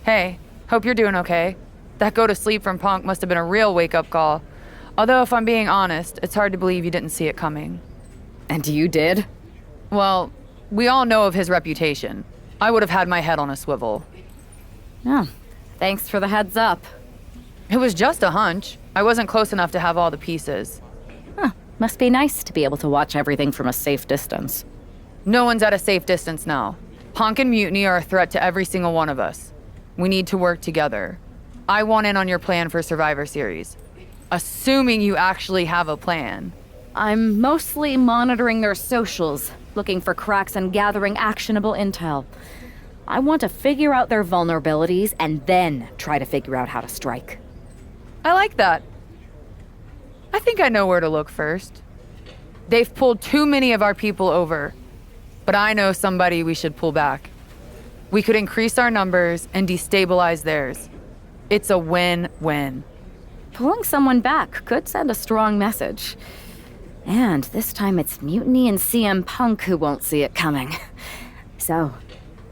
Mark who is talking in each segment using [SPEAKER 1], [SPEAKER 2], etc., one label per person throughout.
[SPEAKER 1] Hey, hope you're doing okay. That go to sleep from Punk must have been a real wake-up call. Although, if I'm being honest, it's hard to believe you didn't see it coming.
[SPEAKER 2] And you did?
[SPEAKER 1] Well, we all know of his reputation. I would have had my head on a swivel.
[SPEAKER 2] Oh, thanks for the heads up.
[SPEAKER 1] It was just a hunch. I wasn't close enough to have all the pieces.
[SPEAKER 2] Huh, must be nice to be able to watch everything from a safe distance.
[SPEAKER 1] No one's at a safe distance now. Punk and Mutiny are a threat to every single one of us. We need to work together. I want in on your plan for Survivor Series. Assuming you actually have a plan.
[SPEAKER 2] I'm mostly monitoring their socials, looking for cracks and gathering actionable intel. I want to figure out their vulnerabilities and then try to figure out how to strike.
[SPEAKER 1] I like that. I think I know where to look first. They've pulled too many of our people over, but I know somebody we should pull back. We could increase our numbers and destabilize theirs. It's a win-win.
[SPEAKER 2] Pulling someone back could send a strong message. And this time it's Mutiny and CM Punk who won't see it coming. So,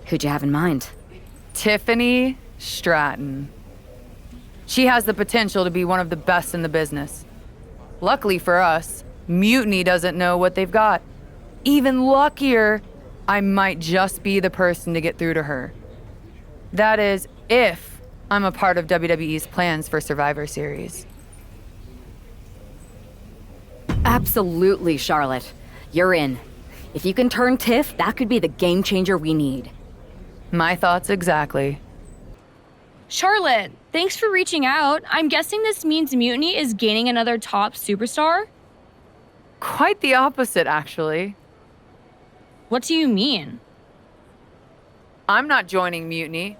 [SPEAKER 2] who'd you have in mind?
[SPEAKER 1] Tiffany Stratton. She has the potential to be one of the best in the business. Luckily for us, Mutiny doesn't know what they've got. Even luckier, I might just be the person to get through to her. That is, if I'm a part of WWE's plans for Survivor Series.
[SPEAKER 2] Absolutely, Charlotte. You're in. If you can turn Tiff, that could be the game changer we need.
[SPEAKER 1] My thoughts exactly.
[SPEAKER 3] Charlotte, thanks for reaching out. I'm guessing this means Mutiny is gaining another top superstar?
[SPEAKER 1] Quite the opposite, actually.
[SPEAKER 3] What do you mean?
[SPEAKER 1] I'm not joining Mutiny.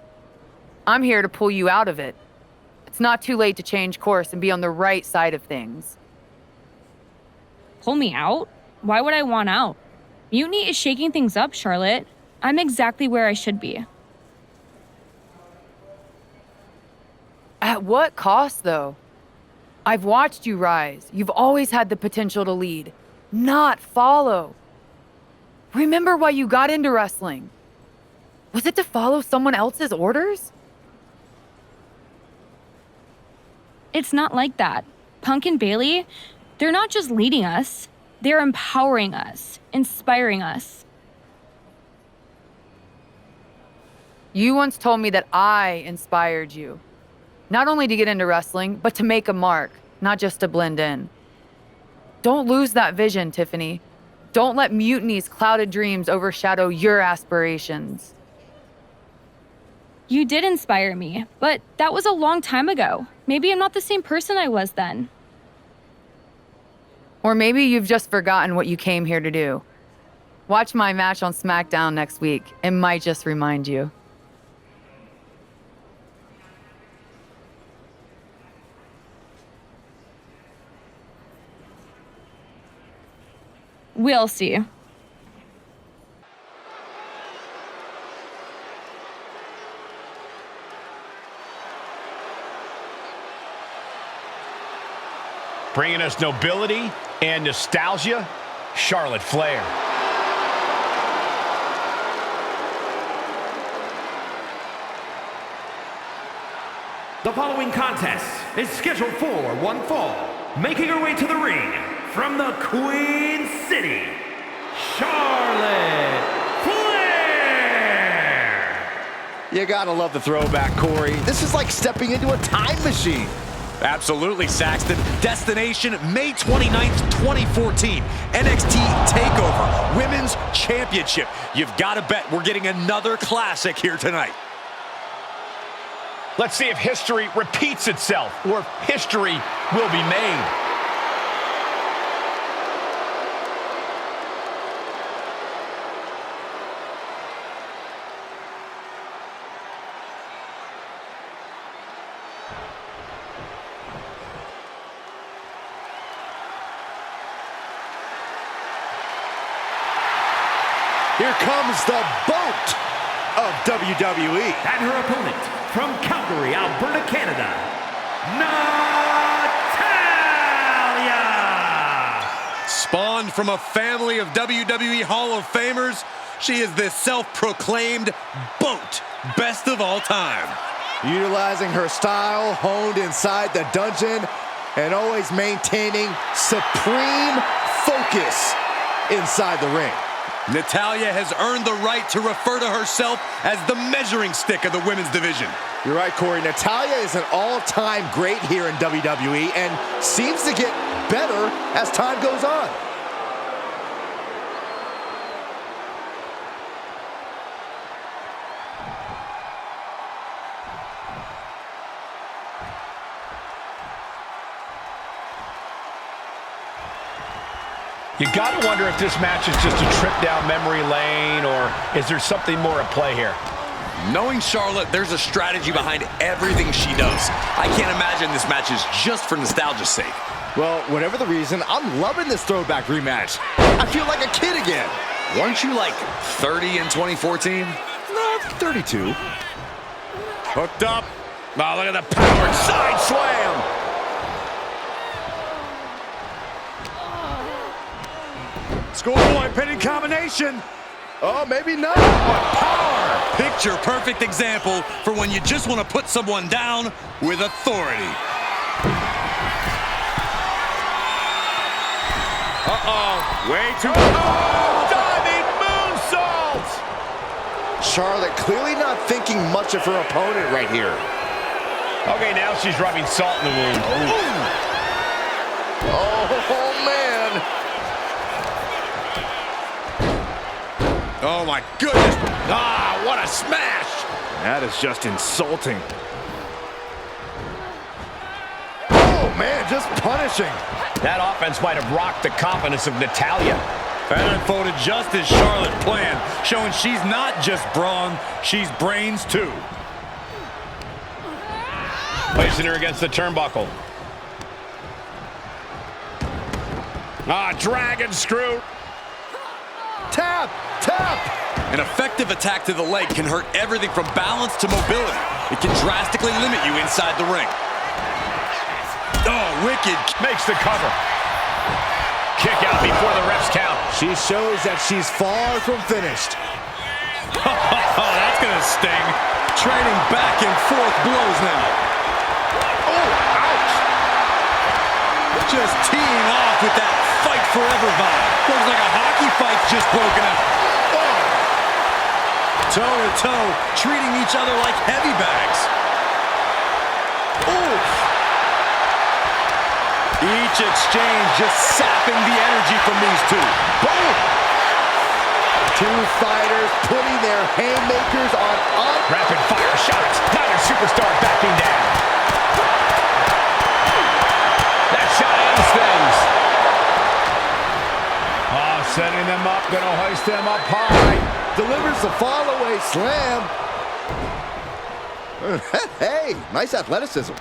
[SPEAKER 1] I'm here to pull you out of it. It's not too late to change course and be on the right side of things.
[SPEAKER 3] Pull me out? Why would I want out? Mutiny is shaking things up, Charlotte. I'm exactly where I should be.
[SPEAKER 1] At what cost, though? I've watched you rise. You've always had the potential to lead, not follow. Remember why you got into wrestling. Was it to follow someone else's orders?
[SPEAKER 3] It's not like that. Punk and Bailey, they're not just leading us. They're empowering us, inspiring us.
[SPEAKER 1] You once told me that I inspired you. Not only to get into wrestling, but to make a mark, not just to blend in. Don't lose that vision, Tiffany. Don't let Mutiny's clouded dreams overshadow your aspirations.
[SPEAKER 3] You did inspire me, but that was a long time ago. Maybe I'm not the same person I was then.
[SPEAKER 1] Or maybe you've just forgotten what you came here to do. Watch my match on SmackDown next week. It might just remind you.
[SPEAKER 3] We'll see.
[SPEAKER 4] Bringing us nobility and nostalgia, Charlotte Flair.
[SPEAKER 5] The following contest is scheduled for one fall. Making her way to the ring from the Queen City, Charlotte Flair!
[SPEAKER 6] You gotta love the throwback, Corey. This is like stepping into a time machine.
[SPEAKER 7] Absolutely, Saxton. Destination, May 29th, 2014. NXT TakeOver, Women's Championship. You've got to bet we're getting another classic here tonight.
[SPEAKER 4] Let's see if history repeats itself or if history will be made.
[SPEAKER 6] Here comes the boat of WWE.
[SPEAKER 5] And her opponent from Calgary, Alberta, Canada, Natalya!
[SPEAKER 7] Spawned from a family of WWE Hall of Famers, she is the self-proclaimed BOAT, best of all time.
[SPEAKER 6] Utilizing her style honed inside the dungeon and always maintaining supreme focus inside the ring.
[SPEAKER 7] Natalya has earned the right to refer to herself as the measuring stick of the women's division.
[SPEAKER 6] You're right, Corey. Natalya is an all-time great here in WWE and seems to get better as time goes on.
[SPEAKER 4] You gotta wonder if this match is just a trip down memory lane, or is there something more at play here?
[SPEAKER 7] Knowing Charlotte, there's a strategy behind everything she does. I can't imagine this match is just for nostalgia's sake.
[SPEAKER 6] Well, whatever the reason, I'm loving this throwback rematch. I feel like a kid again.
[SPEAKER 7] Weren't you like 30 in 2014?
[SPEAKER 6] No, 32.
[SPEAKER 4] Hooked up. Oh, look at the power side slam.
[SPEAKER 7] Schoolboy pinning combination.
[SPEAKER 6] Oh, maybe not.
[SPEAKER 7] Power. Picture perfect example for when you just want to put someone down with authority.
[SPEAKER 4] Uh-oh. Way too... Oh, diving moonsault.
[SPEAKER 6] Charlotte clearly not thinking much of her opponent right here.
[SPEAKER 4] Okay, now she's rubbing salt in the wound.
[SPEAKER 6] Oh, man.
[SPEAKER 7] Oh my goodness. Ah, what a smash.
[SPEAKER 4] That is just insulting.
[SPEAKER 6] Oh, man, just punishing.
[SPEAKER 4] That offense might have rocked the confidence of Natalya.
[SPEAKER 7] That unfolded just as Charlotte planned, showing she's not just brawn, she's brains too.
[SPEAKER 4] Placing her against the turnbuckle. Ah, dragon screw.
[SPEAKER 6] Tap, tap.
[SPEAKER 7] An effective attack to the leg can hurt everything from balance to mobility. It can drastically limit you inside the ring. Oh, wicked.
[SPEAKER 4] Makes the cover. Kick out before the ref's count.
[SPEAKER 6] She shows that she's far from finished.
[SPEAKER 7] Oh, that's gonna sting. Trading back and forth blows now.
[SPEAKER 6] Oh, ouch.
[SPEAKER 7] Just teeing off with that fight forever vibe. Looks like a hockey fight's just broken out. Oh. Toe to toe, treating each other like heavy bags. Oof. Each exchange just sapping the energy from these two.
[SPEAKER 6] Boom. Two fighters putting their haymakers on up.
[SPEAKER 4] Rapid fire shots. Neither superstar backing down. That shot ends things. Oh, setting them up. Gonna hoist them up high.
[SPEAKER 6] Delivers the fall-away slam. Hey, nice athleticism.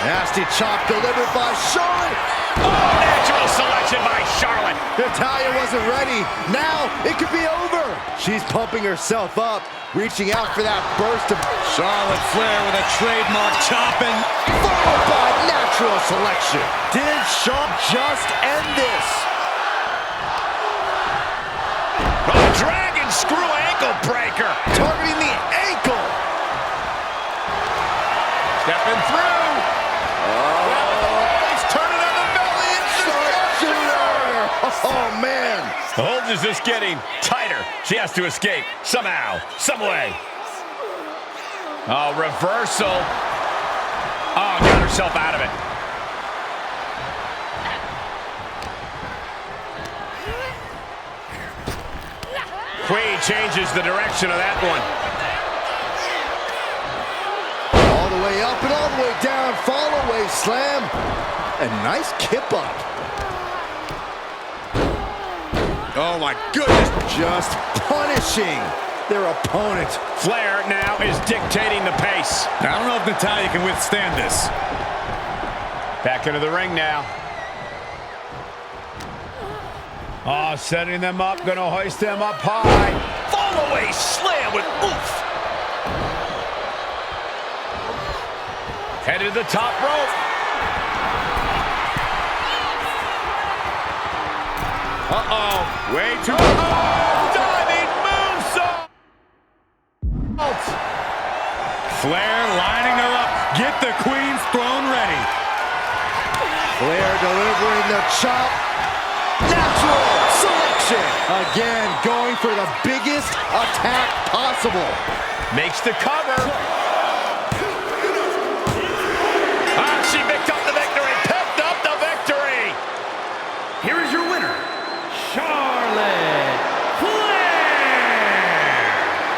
[SPEAKER 6] Nasty chop delivered by Charlotte.
[SPEAKER 4] Oh, natural selection by Charlotte.
[SPEAKER 6] Natalya wasn't ready. Now it could be over. She's pumping herself up, reaching out for that burst of...
[SPEAKER 7] Charlotte Flair with a trademark chopping.
[SPEAKER 6] Followed by natural selection. Did Shaw just end this?
[SPEAKER 4] Oh, dragon screw ankle breaker.
[SPEAKER 6] Targeting the ankle.
[SPEAKER 4] Stepping through. He's turning on the belly and
[SPEAKER 6] Sharpshooter. Oh, man.
[SPEAKER 4] the hold is just getting tighter. She has to escape somehow, some way. Oh, reversal. Oh, got herself out of it. Queen changes the direction of that one.
[SPEAKER 6] All the way up and all the way down. Fall away slam. A nice kip up.
[SPEAKER 7] Oh my goodness.
[SPEAKER 6] Just punishing their opponent.
[SPEAKER 4] Flair now is dictating the pace.
[SPEAKER 7] I don't know if Natalya can withstand this.
[SPEAKER 4] Back into the ring now. Oh, setting them up, gonna hoist them up high.
[SPEAKER 7] Fall away slam with oomph.
[SPEAKER 4] Headed to the top rope. Uh-oh, way too... Oh, diving moonsault!
[SPEAKER 7] Flair lining her up. Get the Queen's throne ready.
[SPEAKER 6] Flair delivering the chop. Natural selection. Again, going for the biggest attack possible.
[SPEAKER 4] Makes the cover. She picked up the victory. Picked up the victory.
[SPEAKER 5] Here is your winner, Charlotte Flair.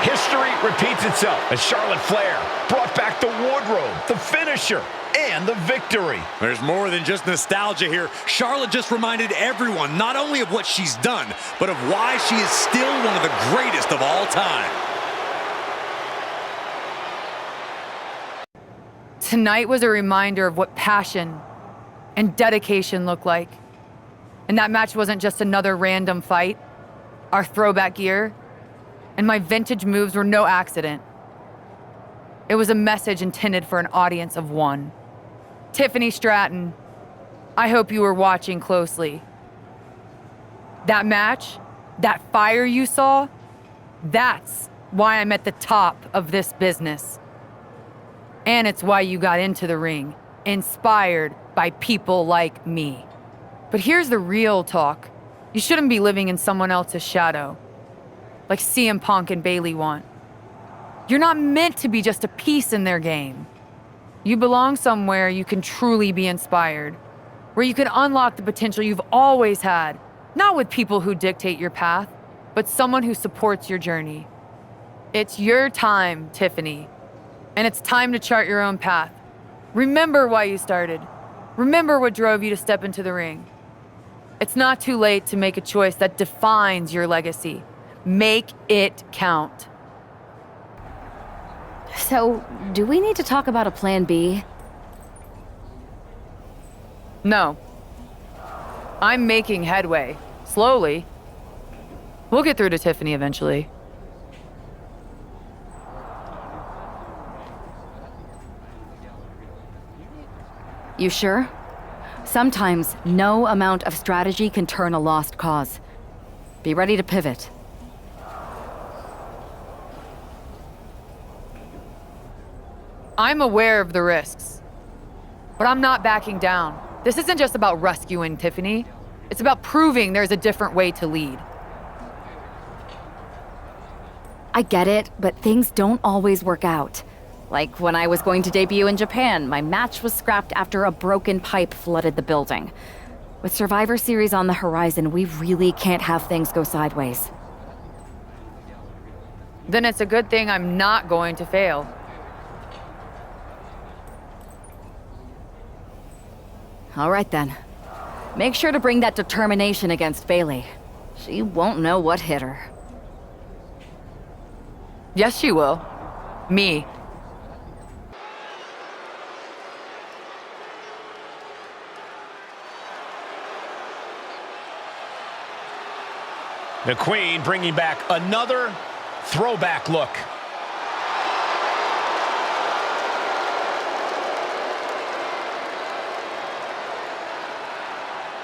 [SPEAKER 4] History repeats itself as Charlotte Flair brought back the wardrobe, the finisher, and the victory.
[SPEAKER 7] There's more than just nostalgia here. Charlotte just reminded everyone not only of what she's done, but of why she is still one of the greatest of all time.
[SPEAKER 1] Tonight was a reminder of what passion and dedication look like. And that match wasn't just another random fight. Our throwback gear and my vintage moves were no accident. It was a message intended for an audience of one. Tiffany Stratton, I hope you were watching closely. That match, that fire you saw, that's why I'm at the top of this business. And it's why you got into the ring, inspired by people like me. But here's the real talk. You shouldn't be living in someone else's shadow, like CM Punk and Bayley want. You're not meant to be just a piece in their game. You belong somewhere you can truly be inspired, where you can unlock the potential you've always had, not with people who dictate your path, but someone who supports your journey. It's your time, Tiffany. And it's time to chart your own path. Remember why you started. Remember what drove you to step into the ring. It's not too late to make a choice that defines your legacy. Make it count.
[SPEAKER 2] So, do we need to talk about a plan B?
[SPEAKER 1] No. I'm making headway. Slowly. We'll get through to Tiffany eventually.
[SPEAKER 2] You sure? Sometimes no amount of strategy can turn a lost cause. Be ready to pivot.
[SPEAKER 1] I'm aware of the risks, but I'm not backing down. This isn't just about rescuing Tiffany. It's about proving there's a different way to lead.
[SPEAKER 2] I get it, but things don't always work out. Like when I was going to debut in Japan, my match was scrapped after a broken pipe flooded the building. With Survivor Series on the horizon, we really can't have things go sideways.
[SPEAKER 1] Then it's a good thing I'm not going to fail.
[SPEAKER 2] All right then. Make sure to bring that determination against Bayley. She won't know what hit her.
[SPEAKER 1] Yes, she will. Me.
[SPEAKER 4] The Queen bringing back another throwback look.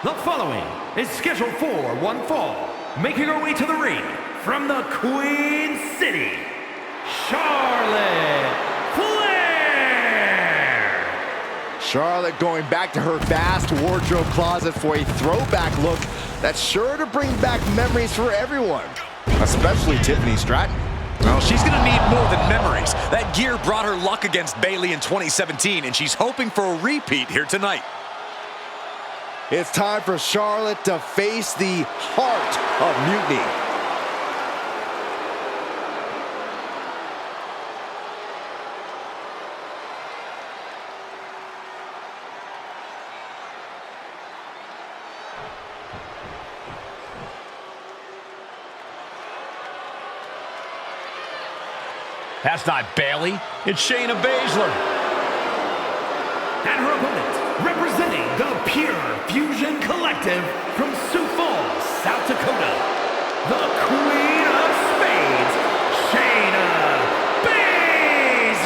[SPEAKER 5] The following is scheduled for one fall. Making her way to the ring from the Queen City, Charlotte Flair.
[SPEAKER 6] Charlotte going back to her vast wardrobe closet for a throwback look that's sure to bring back memories for everyone, especially Tiffany Stratton.
[SPEAKER 7] Well, she's going to need more than memories. That gear brought her luck against Bayley in 2017, and she's hoping for a repeat here tonight.
[SPEAKER 6] It's time for Charlotte to face the heart of Mutiny.
[SPEAKER 4] That's not Bayley. It's Shayna Baszler.
[SPEAKER 5] And her opponent, representing the Pure Fusion Collective from Sioux Falls, South Dakota, the Queen of Spades, Shayna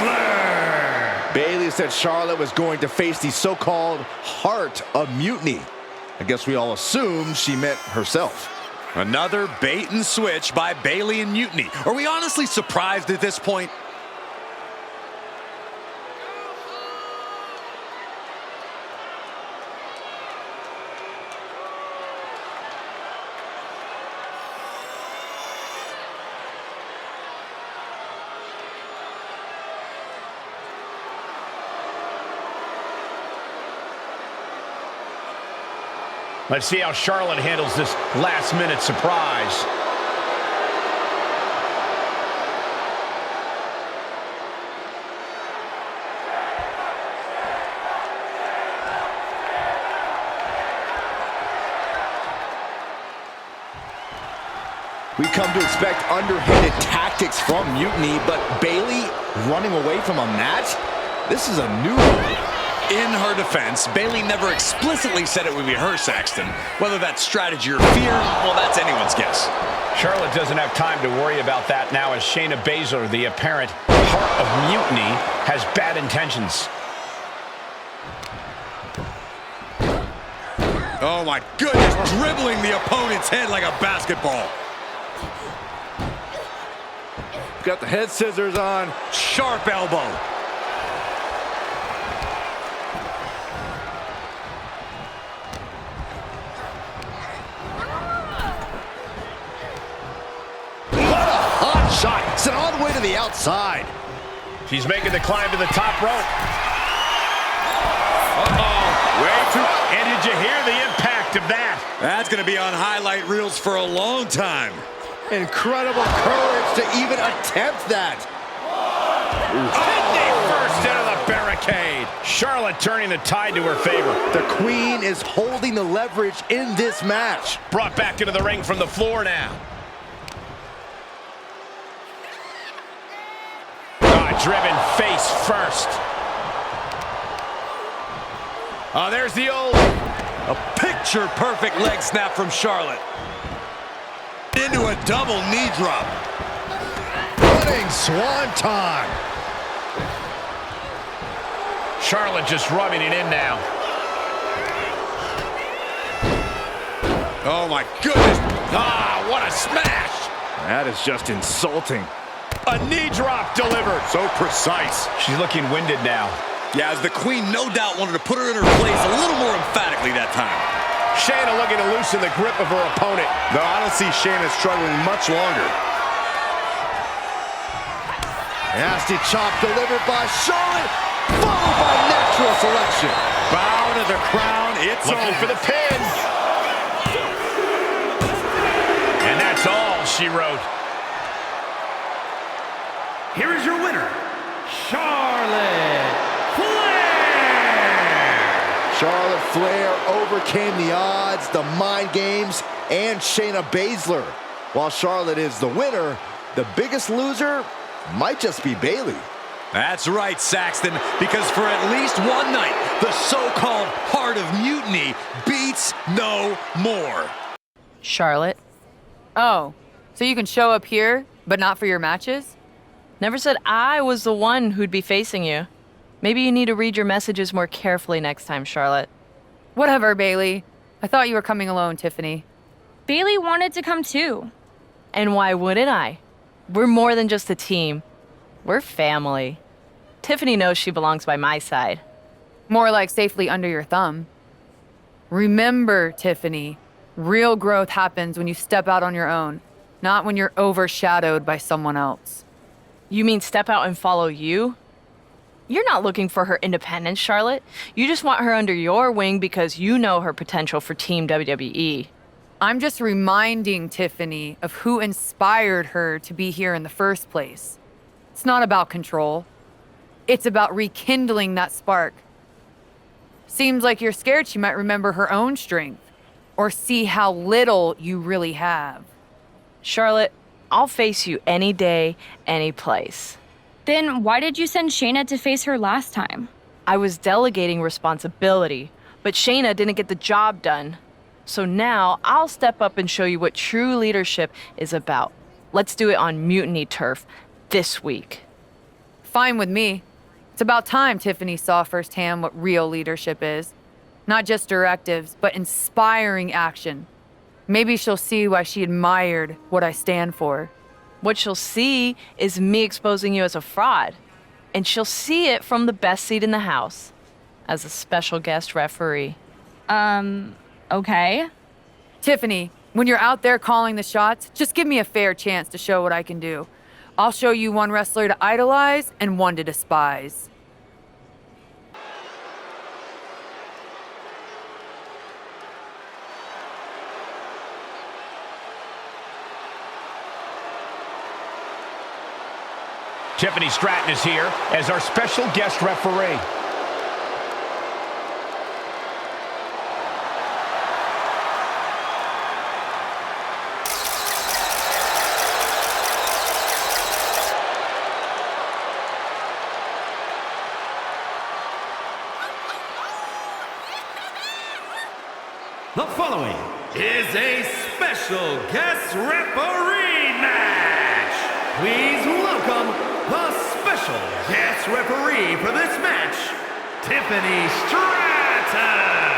[SPEAKER 5] Baszler.
[SPEAKER 6] Bayley said Charlotte was going to face the so-called heart of Mutiny. I guess we all assumed she meant herself.
[SPEAKER 7] Another bait and switch by Bayley and Mutiny. Are we honestly surprised at this point?
[SPEAKER 4] Let's see how Charlotte handles this last-minute surprise.
[SPEAKER 6] We come to expect underhanded tactics from Mutiny, but Bayley running away from a match? This is a new one.
[SPEAKER 7] In her defense, Bayley never explicitly said it would be her, Saxton. Whether that's strategy or fear, well, that's anyone's guess.
[SPEAKER 4] Charlotte doesn't have time to worry about that now as Shayna Baszler, the apparent heart of Mutiny, has bad intentions.
[SPEAKER 7] Oh my goodness, dribbling the opponent's head like a basketball.
[SPEAKER 6] Got the head scissors on.
[SPEAKER 7] Sharp elbow.
[SPEAKER 6] Shot. Sent all the way to the outside.
[SPEAKER 4] She's making the climb to the top rope.
[SPEAKER 7] Uh-oh.
[SPEAKER 4] Way too. And did you hear the impact of that?
[SPEAKER 7] That's going to be on highlight reels for a long time.
[SPEAKER 6] Incredible courage to even attempt that.
[SPEAKER 4] Sydney first into the barricade. Charlotte turning the tide to her favor.
[SPEAKER 6] The Queen is holding the leverage in this match.
[SPEAKER 4] Brought back into the ring from the floor now. Driven face first. Oh, there's the old.
[SPEAKER 7] A picture-perfect leg snap from Charlotte. Into a double knee drop.
[SPEAKER 6] Running swanton.
[SPEAKER 4] Charlotte just rubbing it in now.
[SPEAKER 7] Oh, my goodness.
[SPEAKER 4] Ah, what a smash.
[SPEAKER 6] That is just insulting.
[SPEAKER 4] A knee drop delivered.
[SPEAKER 6] So precise.
[SPEAKER 4] She's looking winded now.
[SPEAKER 7] Yeah, as the Queen no doubt wanted to put her in her place a little more emphatically that time.
[SPEAKER 4] Shayna looking to loosen the grip of her opponent.
[SPEAKER 6] No, I don't see Shayna struggling much longer. Nasty chop delivered by Charlotte, followed by natural selection.
[SPEAKER 7] Bow to the crown, it's
[SPEAKER 4] looking
[SPEAKER 7] over.
[SPEAKER 4] for the pin. And that's all she wrote.
[SPEAKER 5] Here is your winner, Charlotte Flair!
[SPEAKER 6] Charlotte Flair overcame the odds, the mind games, and Shayna Baszler. While Charlotte is the winner, the biggest loser might just be Bayley.
[SPEAKER 7] That's right, Saxton, because for at least one night, the so-called heart of Mutiny beats no more.
[SPEAKER 1] Charlotte? Oh, so you can show up here, but not for your matches?
[SPEAKER 8] Never said I was the one who'd be facing you. Maybe you need to read your messages more carefully next time, Charlotte.
[SPEAKER 1] Whatever, Bayley. I thought you were coming alone, Tiffany.
[SPEAKER 3] Bayley wanted to come too.
[SPEAKER 8] And why wouldn't I? We're more than just a team. We're family. Tiffany knows she belongs by my side.
[SPEAKER 1] More like safely under your thumb. Remember, Tiffany, real growth happens when you step out on your own, not when you're overshadowed by someone else.
[SPEAKER 8] You mean step out and follow you? You're not looking for her independence, Charlotte. You just want her under your wing because you know her potential for Team WWE.
[SPEAKER 1] I'm just reminding Tiffany of who inspired her to be here in the first place. It's not about control. It's about rekindling that spark. Seems like you're scared she might remember her own strength or see how little you really have.
[SPEAKER 8] Charlotte, I'll face you any day, any place.
[SPEAKER 3] Then why did you send Shayna to face her last time?
[SPEAKER 8] I was delegating responsibility, but Shayna didn't get the job done. So now I'll step up and show you what true leadership is about. Let's do it on Mutiny turf this week.
[SPEAKER 1] Fine with me. It's about time Tiffany saw firsthand what real leadership is. Not just directives, but inspiring action. Maybe she'll see why she admired what I stand for.
[SPEAKER 8] What she'll see is me exposing you as a fraud. And she'll see it from the best seat in the house, as a special guest referee.
[SPEAKER 3] Okay.
[SPEAKER 1] Tiffany, when you're out there calling the shots, just give me a fair chance to show what I can do. I'll show you one wrestler to idolize and one to despise.
[SPEAKER 4] Tiffany Stratton is here as our special guest referee.
[SPEAKER 5] The following is a special guest referee match. Please welcome the special guest referee for this match, Tiffany Stratton.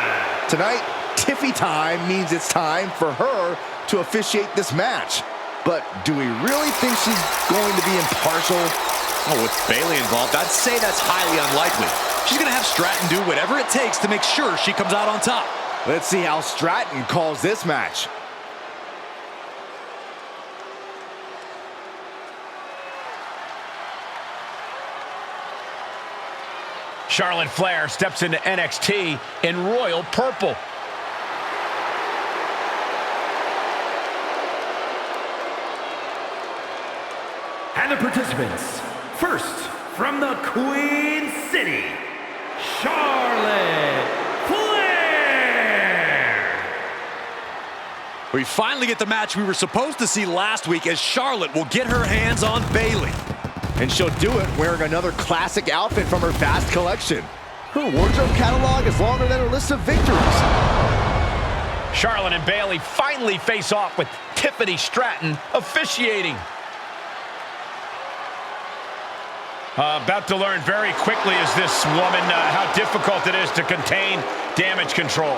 [SPEAKER 6] Tonight, Tiffy time means it's time for her to officiate this match. But do we really think she's going to be impartial?
[SPEAKER 7] Oh, with Bayley involved, I'd say that's highly unlikely. She's going to have Stratton do whatever it takes to make sure she comes out on top.
[SPEAKER 6] Let's see how Stratton calls this match.
[SPEAKER 4] Charlotte Flair steps into NXT in royal purple.
[SPEAKER 5] And the participants, first from the Queen City, Charlotte Flair.
[SPEAKER 7] We finally get the match we were supposed to see last week as Charlotte will get her hands on Bayley.
[SPEAKER 6] And she'll do it wearing another classic outfit from her vast collection. Her wardrobe catalog is longer than her list of victories.
[SPEAKER 4] Charlotte and Bayley finally face off with Tiffany Stratton officiating. About to learn very quickly is this woman how difficult it is to contain damage control.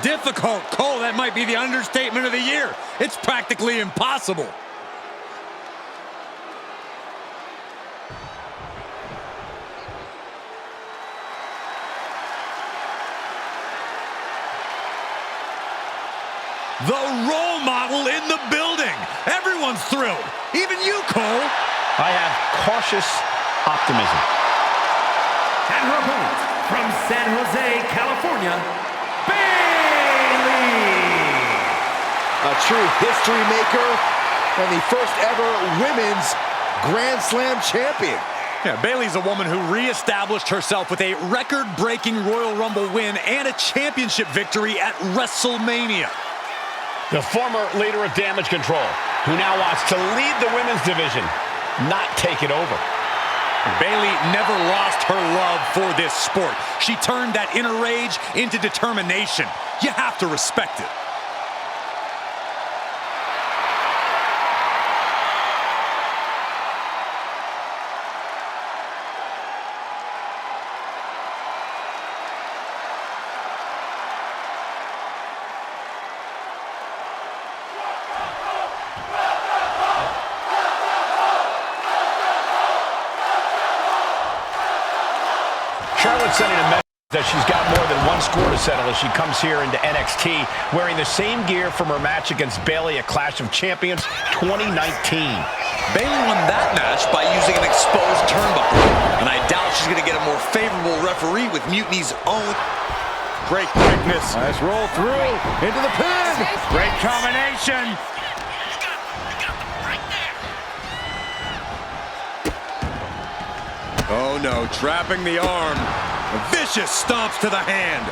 [SPEAKER 7] Difficult? Cole, that might be the understatement of the year. It's practically impossible. The role model in the building. Everyone's thrilled. Even you, Cole.
[SPEAKER 4] I have cautious optimism.
[SPEAKER 5] And her opponent from San Jose, California, Bayley.
[SPEAKER 6] A true history maker and the first ever women's Grand Slam champion.
[SPEAKER 7] Yeah, Bayley's a woman who reestablished herself with a record-breaking Royal Rumble win and a championship victory at WrestleMania.
[SPEAKER 4] The former leader of Damage Control, who now wants to lead the women's division, not take it over.
[SPEAKER 7] Bayley never lost her love for this sport. She turned that inner rage into determination. You have to respect it.
[SPEAKER 4] Charlotte sending a message that she's got more than one score to settle as she comes here into NXT wearing the same gear from her match against Bayley at Clash of Champions 2019.
[SPEAKER 7] Bayley won that match by using an exposed turnbuckle, and I doubt she's going to get a more favorable referee with Mutiny's own.
[SPEAKER 4] Great quickness.
[SPEAKER 6] Nice roll through into the pin.
[SPEAKER 4] Great combination.
[SPEAKER 7] Oh no, trapping the arm. Vicious stomps to the hand.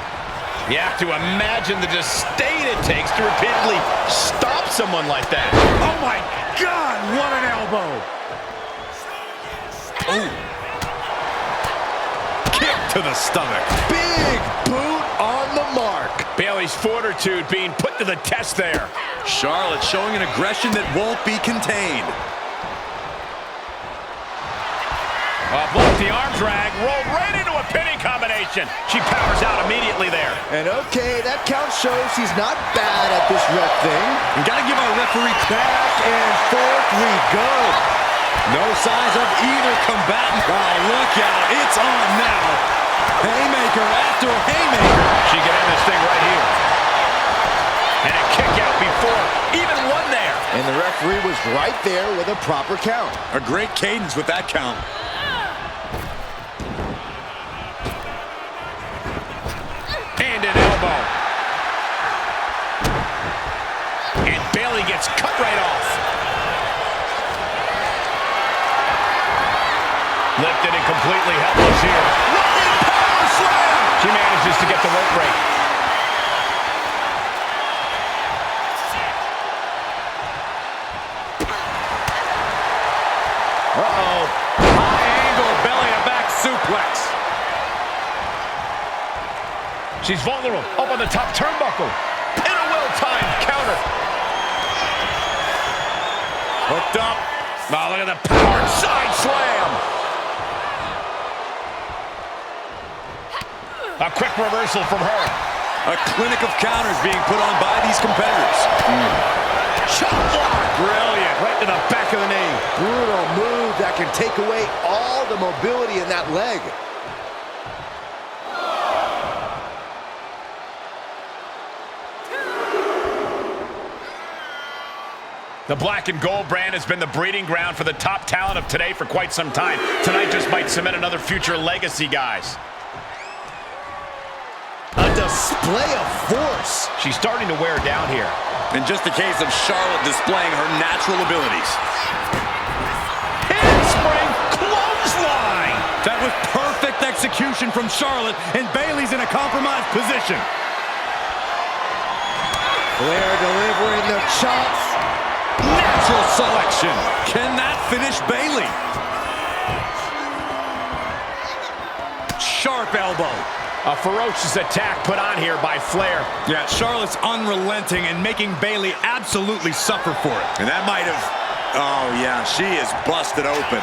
[SPEAKER 4] You have to imagine the disdain it takes to repeatedly stop someone like that.
[SPEAKER 7] Oh my God, what an elbow. Oh. Kick to the stomach.
[SPEAKER 6] Big boot on the mark.
[SPEAKER 4] Bayley's fortitude being put to the test there.
[SPEAKER 7] Charlotte showing an aggression that won't be contained.
[SPEAKER 4] Blocked the arm drag, rolled right into a pinning combination. She powers out immediately there.
[SPEAKER 6] And okay, that count shows he's not bad at this ref thing.
[SPEAKER 7] We gotta give our referee
[SPEAKER 6] Back and forth we go.
[SPEAKER 7] no signs of either combatant. Oh, look out. It's on now. Haymaker after haymaker.
[SPEAKER 4] She can end this thing right here. And a kick out before even one there.
[SPEAKER 6] And the referee was right there with a proper count.
[SPEAKER 7] A great cadence with that count.
[SPEAKER 4] And an elbow. And Bayley gets cut right off. Lifted and completely helpless here.
[SPEAKER 6] Running power slam!
[SPEAKER 4] She manages to get the rope break.
[SPEAKER 7] Uh-oh. High angle belly-to-back suplex.
[SPEAKER 4] She's vulnerable. Up on the top turnbuckle. And a well-timed counter.
[SPEAKER 7] Hooked up.
[SPEAKER 4] Now look at the power side slam. A quick reversal from her.
[SPEAKER 7] A clinic of counters being put on by these competitors.
[SPEAKER 4] Chop block. Brilliant. Right to the back of the knee.
[SPEAKER 6] Brutal move that can take away all the mobility in that leg.
[SPEAKER 4] The black and gold brand has been the breeding ground for the top talent of today for quite some time. Tonight just might cement another future legacy, guys.
[SPEAKER 6] A display of force.
[SPEAKER 4] She's starting to wear down here.
[SPEAKER 7] In just a case of Charlotte displaying her natural abilities.
[SPEAKER 4] Handspring clothesline.
[SPEAKER 7] That was perfect execution from Charlotte, and Bayley's in a compromised position.
[SPEAKER 6] Flair delivering the chops.
[SPEAKER 7] Natural selection. Can that finish Bayley? Sharp elbow.
[SPEAKER 4] A ferocious attack put on here by Flair.
[SPEAKER 7] Yeah, Charlotte's unrelenting and making Bayley absolutely suffer for it. And that might have... Oh, yeah, she is busted open.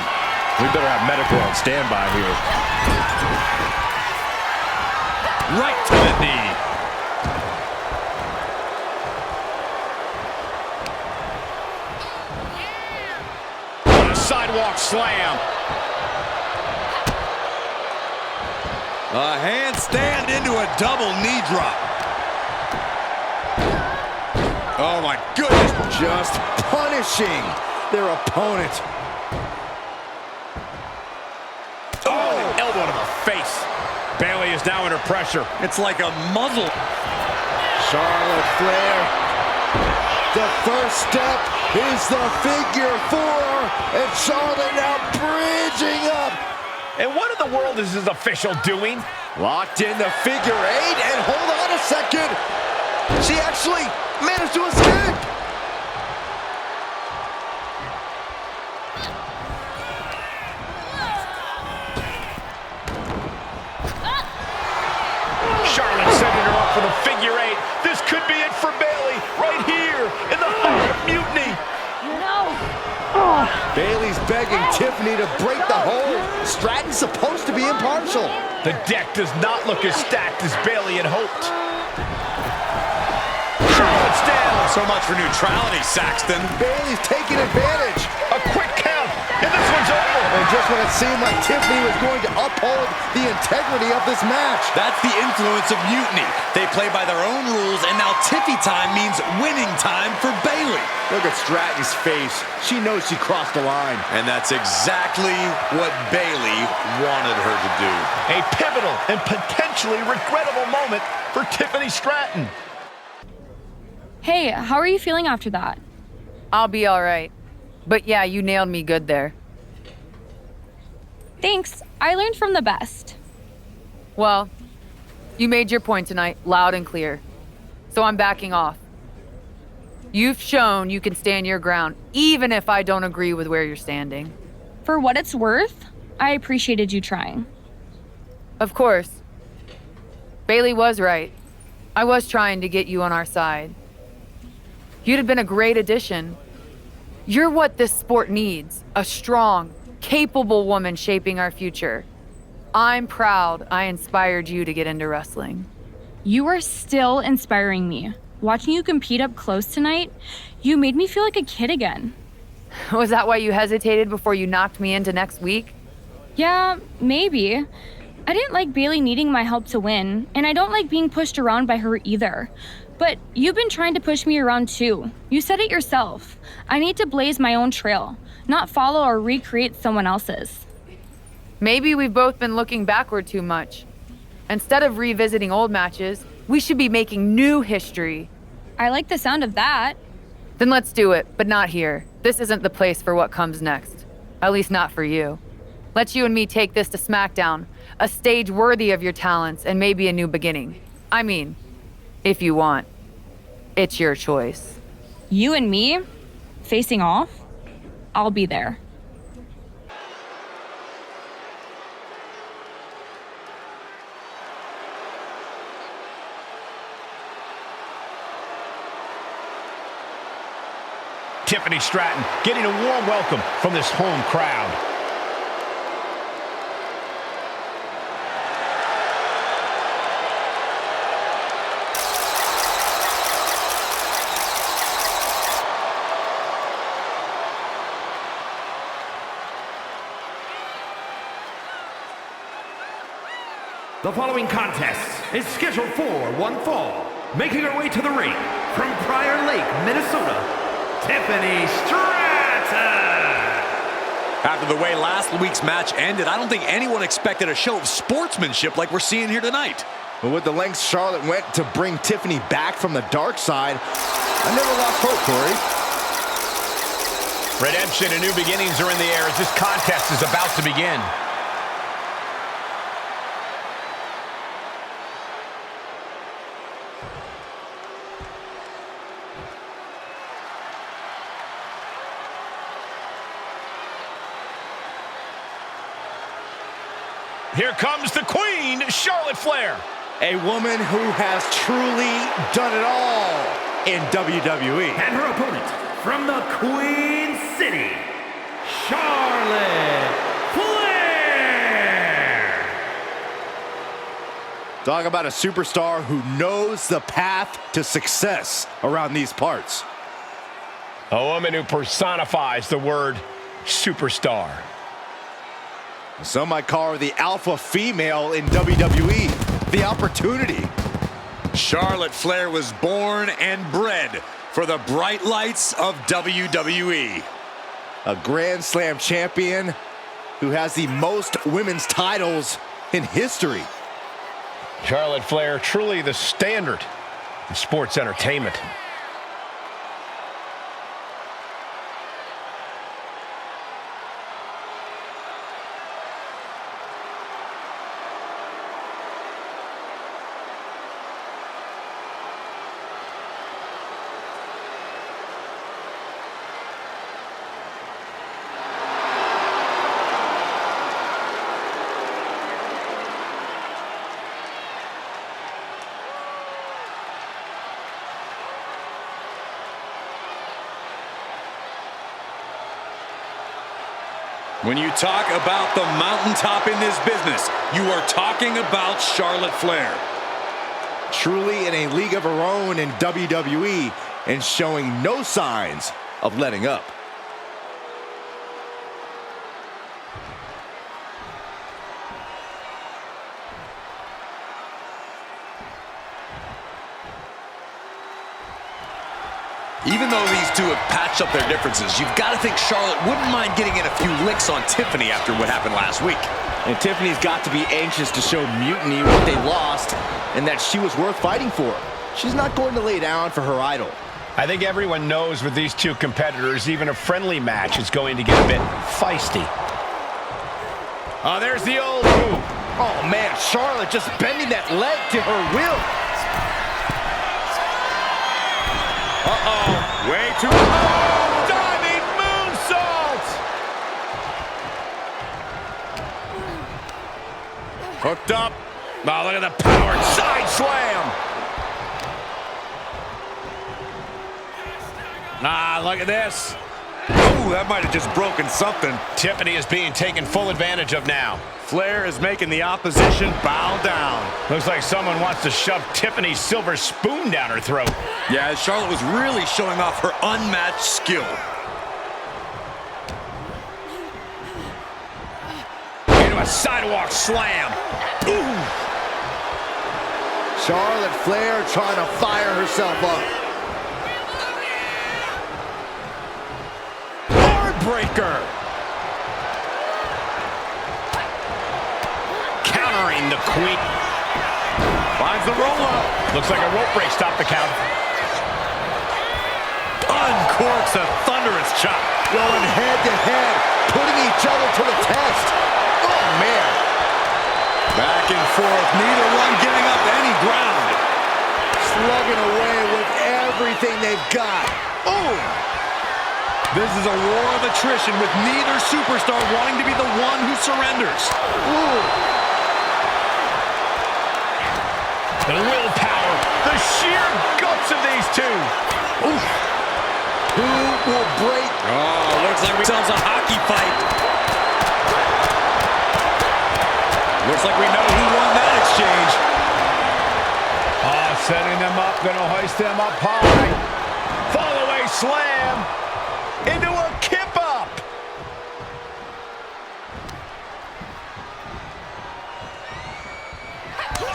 [SPEAKER 4] We better have medical on standby here.
[SPEAKER 7] Right to the knee.
[SPEAKER 4] On a sidewalk slam.
[SPEAKER 7] A handstand into a double knee drop. Oh, my goodness.
[SPEAKER 6] Just punishing their opponent.
[SPEAKER 4] Oh, an elbow to the face. Bayley is now under pressure.
[SPEAKER 7] It's like a muzzle.
[SPEAKER 6] Charlotte Flair. The first step is the figure four. And Charlotte now bridging up.
[SPEAKER 4] And what in the world is this official doing?
[SPEAKER 6] Locked in the figure eight, and hold on a second. She actually managed to escape.
[SPEAKER 4] Charlotte setting her up for the figure eight. This could be it for Bayley right here in the heart of Mutiny.
[SPEAKER 6] Bayley's begging Tiffany to break the hold. Stratton's supposed to be impartial.
[SPEAKER 4] The deck does not look as stacked as Bayley had hoped. Charlotte's down.
[SPEAKER 7] So much for neutrality, Saxton.
[SPEAKER 6] Bayley's taking advantage.
[SPEAKER 4] A quick count, and this one's over.
[SPEAKER 6] And just when it seemed like Tiffany was going to uphold the integrity of this match.
[SPEAKER 7] That's the influence of Mutiny. They play by their own rules, and now Tiffy time means winning time for Bayley.
[SPEAKER 6] Look at Stratton's face. She knows she crossed the line.
[SPEAKER 7] And that's exactly what Bayley wanted her to do.
[SPEAKER 4] A pivotal and potentially regrettable moment for Tiffany Stratton.
[SPEAKER 3] Hey, how are you feeling after that?
[SPEAKER 1] I'll be all right. But yeah, you nailed me good there.
[SPEAKER 3] Thanks. I learned from the best.
[SPEAKER 1] Well, you made your point tonight, loud and clear. So I'm backing off. You've shown you can stand your ground, even if I don't agree with where you're standing.
[SPEAKER 3] For what it's worth, I appreciated you trying.
[SPEAKER 1] Of course. Bayley was right. I was trying to get you on our side. You'd have been a great addition. You're what this sport needs, a strong, capable woman shaping our future. I'm proud I inspired you to get into wrestling.
[SPEAKER 3] You are still inspiring me. Watching you compete up close tonight, you made me feel like a kid again.
[SPEAKER 1] Was that why you hesitated before you knocked me into next week?
[SPEAKER 3] Yeah, maybe. I didn't like Bailey needing my help to win, and I don't like being pushed around by her either. But you've been trying to push me around too. You said it yourself. I need to blaze my own trail, not follow or recreate someone else's.
[SPEAKER 1] Maybe we've both been looking backward too much. Instead of revisiting old matches, we should be making new history.
[SPEAKER 3] I like the sound of that.
[SPEAKER 1] Then let's do it, but not here. This isn't the place for what comes next. At least not for you. Let you and me take this to SmackDown, a stage worthy of your talents and maybe a new beginning. I mean, if you want. It's your choice.
[SPEAKER 3] You and me? Facing off? I'll be there.
[SPEAKER 4] Tiffany Stratton getting a warm welcome from this home crowd.
[SPEAKER 5] The following contest is scheduled for one fall. Making her way to the ring from Prior Lake, Minnesota, Tiffany Stratton.
[SPEAKER 7] After the way last week's match ended, I don't think anyone expected a show of sportsmanship like we're seeing here tonight.
[SPEAKER 6] But with the lengths Charlotte went to bring Tiffany back from the dark side, I never lost hope, Corey.
[SPEAKER 4] Redemption and new beginnings are in the air as this contest is about to begin. Here comes the Queen, Charlotte Flair.
[SPEAKER 6] A woman who has truly done it all in WWE.
[SPEAKER 5] And her opponent from the Queen City, Charlotte Flair.
[SPEAKER 6] Talk about a superstar who knows the path to success around these parts.
[SPEAKER 4] A woman who personifies the word superstar.
[SPEAKER 6] Some might call her the alpha female in WWE. The opportunity.
[SPEAKER 7] Charlotte Flair was born and bred for the bright lights of WWE.
[SPEAKER 6] A Grand Slam champion who has the most women's titles in history.
[SPEAKER 4] Charlotte Flair, truly the standard in sports entertainment.
[SPEAKER 7] When you talk about the mountaintop in this business, you are talking about Charlotte Flair.
[SPEAKER 6] Truly in a league of her own in WWE and showing no signs of letting up.
[SPEAKER 7] Even though these two have patched up their differences, you've got to think Charlotte wouldn't mind getting in a few licks on Tiffany after what happened last week.
[SPEAKER 6] And Tiffany's got to be anxious to show Mutiny what they lost and that she was worth fighting for. She's not going to lay down for her idol.
[SPEAKER 4] I think everyone knows with these two competitors, even a friendly match is going to get a bit feisty. Oh, there's the old move.
[SPEAKER 6] Oh man, Charlotte just bending that leg to her will.
[SPEAKER 4] Uh-oh, way too low. Diving moonsault. Hooked up. Oh, look at the powered side slam. Ah, look at this. Ooh.
[SPEAKER 7] Ooh, that might have just broken something.
[SPEAKER 4] Tiffany is being taken full advantage of now.
[SPEAKER 7] Flair is making the opposition bow down.
[SPEAKER 4] Looks like someone wants to shove Tiffany's silver spoon down her throat.
[SPEAKER 7] Yeah, Charlotte was really showing off her unmatched skill.
[SPEAKER 4] Into a sidewalk slam. Ooh.
[SPEAKER 6] Charlotte Flair trying to fire herself up.
[SPEAKER 4] Breaker. Countering the Queen.
[SPEAKER 7] Finds the roll-up.
[SPEAKER 4] Looks like a rope break stopped the count.
[SPEAKER 7] Uncorks a thunderous chop.
[SPEAKER 6] Going head-to-head, putting each other to the test. Oh, man.
[SPEAKER 7] Back and forth, neither one giving up any ground.
[SPEAKER 6] Slugging away with everything they've got. Oh!
[SPEAKER 7] This is a war of attrition with neither superstar wanting to be the one who surrenders.
[SPEAKER 6] Ooh.
[SPEAKER 4] The willpower, the sheer guts of these two.
[SPEAKER 6] Oof. Who will break?
[SPEAKER 7] Oh, looks like we ourselves a hockey fight. Looks like we know who won that exchange.
[SPEAKER 4] Setting them up, gonna hoist them up high. Fall away slam. Into a kip up.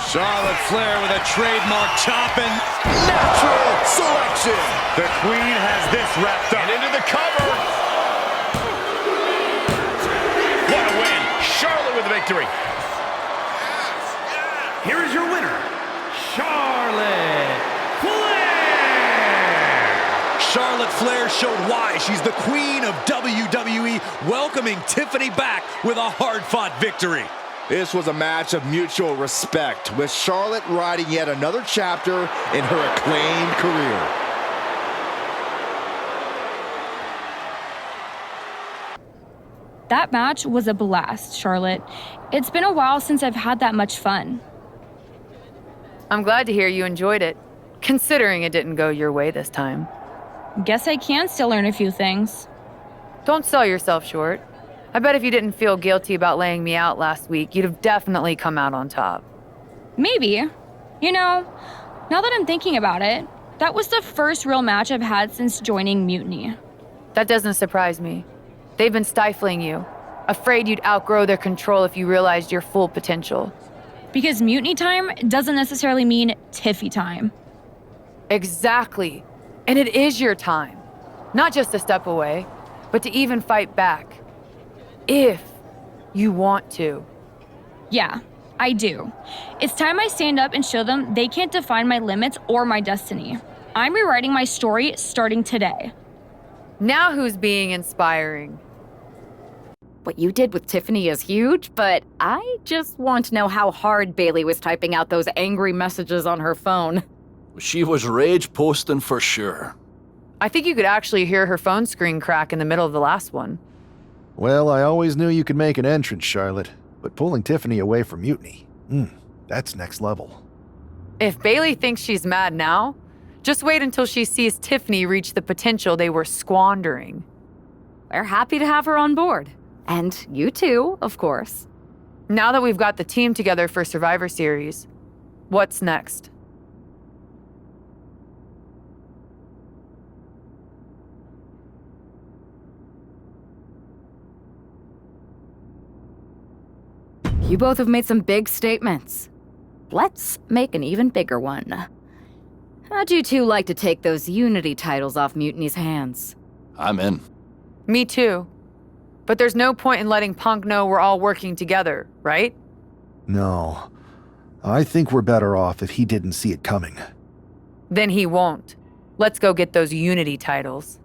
[SPEAKER 7] Charlotte Flair with a trademark chopping.
[SPEAKER 6] Natural selection.
[SPEAKER 7] The Queen has this wrapped up.
[SPEAKER 4] And into the cover. What a win. Charlotte with the victory.
[SPEAKER 5] Here is your winner, Charlotte Flair.
[SPEAKER 7] Charlotte Flair showed why she's the Queen of WWE, welcoming Tiffany back with a hard-fought victory.
[SPEAKER 6] This was a match of mutual respect, with Charlotte writing yet another chapter in her acclaimed career.
[SPEAKER 3] That match was a blast, Charlotte. It's been a while since I've had that much fun.
[SPEAKER 1] I'm glad to hear you enjoyed it, considering it didn't go your way this time.
[SPEAKER 3] Guess I can still learn a few things.
[SPEAKER 1] Don't sell yourself short. I bet if you didn't feel guilty about laying me out last week, you'd have definitely come out on top.
[SPEAKER 3] Maybe. You know, now that I'm thinking about it, that was the first real match I've had since joining Mutiny.
[SPEAKER 1] That doesn't surprise me. They've been stifling you, afraid you'd outgrow their control if you realized your full potential.
[SPEAKER 3] Because Mutiny time doesn't necessarily mean Tiffy time.
[SPEAKER 1] Exactly. And it is your time. Not just a step away, but to even fight back. If you want to.
[SPEAKER 3] Yeah, I do. It's time I stand up and show them they can't define my limits or my destiny. I'm rewriting my story starting today.
[SPEAKER 1] Now who's being inspiring?
[SPEAKER 2] What you did with Tiffany is huge, but I just want to know how hard Bayley was typing out those angry messages on her phone.
[SPEAKER 9] She was rage posting for sure.
[SPEAKER 1] I think you could actually hear her phone screen crack in the middle of the last one.
[SPEAKER 10] Well, I always knew you could make an entrance, Charlotte, but pulling Tiffany away from Mutiny, that's next level.
[SPEAKER 1] If Bayley thinks she's mad now, just wait until she sees Tiffany reach the potential they were squandering.
[SPEAKER 2] We're happy to have her on board. And you too, of course.
[SPEAKER 1] Now that we've got the team together for Survivor Series, what's next?
[SPEAKER 2] You both have made some big statements. Let's make an even bigger one. How'd you two like to take those Unity titles off Mutiny's hands?
[SPEAKER 9] I'm in.
[SPEAKER 1] Me too. But there's no point in letting Punk know we're all working together, right?
[SPEAKER 10] No. I think we're better off if he didn't see it coming.
[SPEAKER 1] Then he won't. Let's go get those Unity titles.